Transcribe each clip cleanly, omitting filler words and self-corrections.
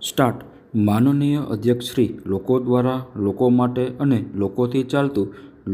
Start. માનનીય અધ્યક્ષ શ્રી, લોકો દ્વારા, લોકો માટે અને લોકોથી ચાલતું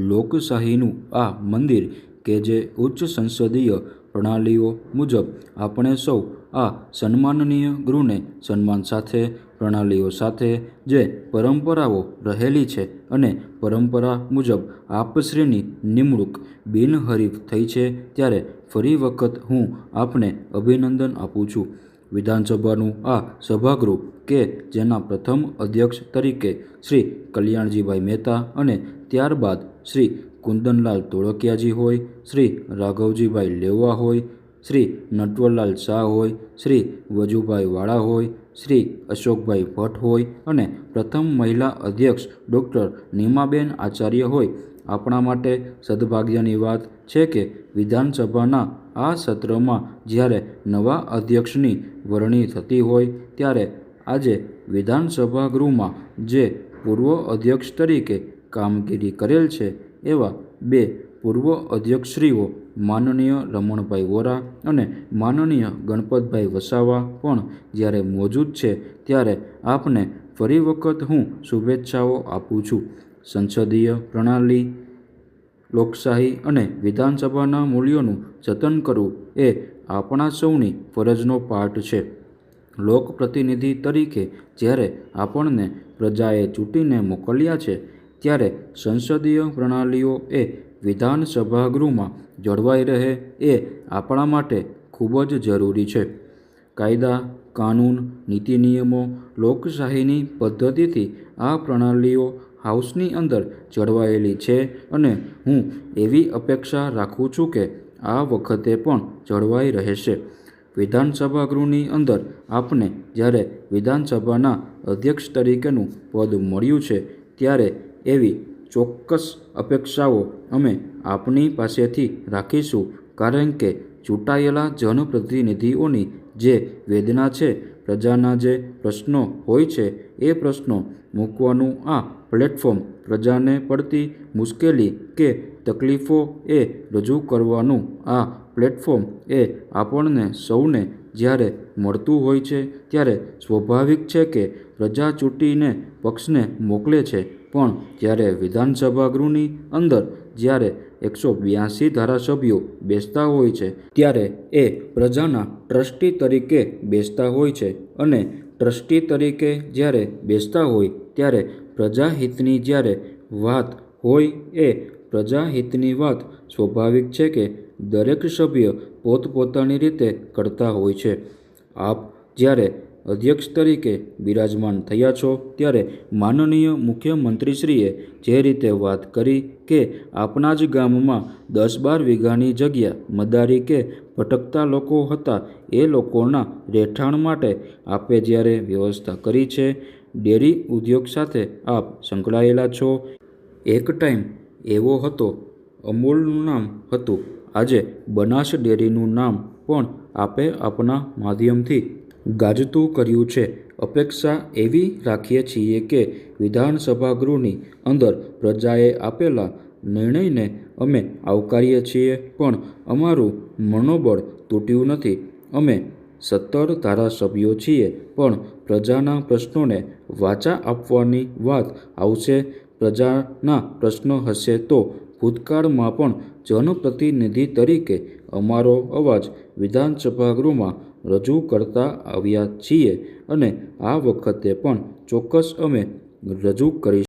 લોકશાહીનું આ મંદિર કે જે ઉચ્ચ સંસદીય પ્રણાલીઓ મુજબ આપણે સૌ આ સન્માનનીય ગૃહને સન્માન સાથે, પ્રણાલીઓ સાથે જે પરંપરાઓ રહેલી છે અને પરંપરા મુજબ આપશ્રીની નિમણૂક બિનહરીફ થઈ છે, ત્યારે ફરી વખત હું આપને અભિનંદન આપું છું. વિધાનસભાનું આ સભાગૃહ કે જેના પ્રથમ અધ્યક્ષ તરીકે શ્રી કલ્યાણજીભાઈ મહેતા અને ત્યારબાદ શ્રી કુંદનલાલ ધોળકિયાજી હોય, શ્રી રાઘવજીભાઈ લેવા હોય, શ્રી નટવરલાલ શાહ હોય, શ્રી વજુભાઈ વાળા હોય, શ્રી અશોકભાઈ ભટ્ટ હોય અને પ્રથમ મહિલા અધ્યક્ષ ડૉક્ટર નીમાબેન આચાર્ય હોય. આપણા માટે સદભાગ્યની વાત છે કે વિધાનસભાના આ સત્રમાં જ્યારે નવા અધ્યક્ષની વરણી થતી હોય ત્યારે આજે વિધાનસભા ગૃહમાં જે પૂર્વ અધ્યક્ષ તરીકે કામગીરી કરેલ છે એવા બે પૂર્વ અધ્યક્ષશ્રીઓ માનનીય રમણભાઈ વોરા અને માનનીય ગણપતભાઈ વસાવા પણ જ્યારે મોજૂદ છે ત્યારે આપને ફરી વખત હું શુભેચ્છાઓ આપું છું. સંસદીય પ્રણાલી, લોકશાહી અને વિધાનસભાના મૂલ્યોનું જતન કરવું એ આપણા સૌની ફરજનો પાઠ છે. લોકપ્રતિનિધિ તરીકે જ્યારે આપણને પ્રજાએ ચૂંટીને મોકલ્યા છે ત્યારે સંસદીય પ્રણાલીઓ એ વિધાનસભા ગૃહમાં જળવાઈ રહે એ આપણા માટે ખૂબ જ જરૂરી છે. કાયદા, કાનૂન, નીતિ નિયમો, લોકશાહીની પદ્ધતિથી આ પ્રણાલીઓ હાઉસની અંદર જળવાયેલી છે અને હું એવી અપેક્ષા રાખું છું કે આ વખતે પણ જળવાઈ રહેશે. વિધાનસભા ગૃહની અંદર આપને જ્યારે વિધાનસભાના અધ્યક્ષ તરીકેનું પદ મળ્યું છે ત્યારે એવી ચોક્કસ અપેક્ષાઓ અમે આપની પાસેથી રાખીશું, કારણ કે ચૂંટાયેલા જનપ્રતિનિધિઓની જે વેદના છે, પ્રજાના જે પ્રશ્નો હોય છે એ પ્રશ્નો મૂકવાનું આ પ્લેટફોર્મ, પ્રજાને પડતી મુશ્કેલી કે તકલીફો એ રજૂ કરવાનું આ પ્લેટફોર્મ એ આપણને સૌને જ્યારે મળતું હોય છે ત્યારે સ્વાભાવિક છે કે પ્રજા ચૂંટીને પક્ષને મોકલે છે, પણ જ્યારે વિધાનસભા ગૃહની અંદર જ્યારે 182 ધારાસભ્યો બેસતા હોય છે ત્યારે એ પ્રજાના ટ્રસ્ટી તરીકે બેસતા હોય છે અને ટ્રસ્ટી તરીકે જ્યારે બેસતા હોય ત્યારે પ્રજાહિતની જ્યારે વાત હોય એ પ્રજાહિતની વાત સ્વાભાવિક છે કે દરેક સભ્ય પોતપોતાની રીતે કરતા હોય છે. આપ જ્યારે અધ્યક્ષ તરીકે બિરાજમાન થયા છો ત્યારે માનનીય મુખ્યમંત્રીશ્રીએ જે રીતે વાત કરી કે આપના જ ગામમાં 10-12 વીઘાની જગ્યા મદારી કે ભટકતા લોકો હતા એ લોકોના રહેઠાણ માટે આપે જ્યારે વ્યવસ્થા કરી છે, ડેરી ઉદ્યોગ સાથે આપ સંકળાયેલા છો. એક ટાઈમ એવો હતો, અમૂલનું નામ હતું, આજે બનાસ ડેરીનું નામ પણ આપે આપના માધ્યમથી ગાજતું કર્યું છે. અપેક્ષા એવી રાખીએ છીએ કે વિધાનસભા ગૃહની અંદર પ્રજાએ આપેલા નિર્ણયને અમે આવકારીએ છીએ, પણ અમારું મનોબળ તૂટ્યું નથી. અમે 17 ધારાસભ્યો છીએ, પણ પ્રજાના પ્રશ્નોને વાચા આપવાની વાત આવશે, પ્રજાના પ્રશ્ન હશે તો ભૂતકાળમાં પણ જનપ્રતિનિધિ તરીકે અમારો અવાજ વિધાનસભા ગૃહમાં રજૂ કરતા આવ્યા છીએ અને આ વખતે પણ ચોક્કસ અમે રજૂ કરીશું.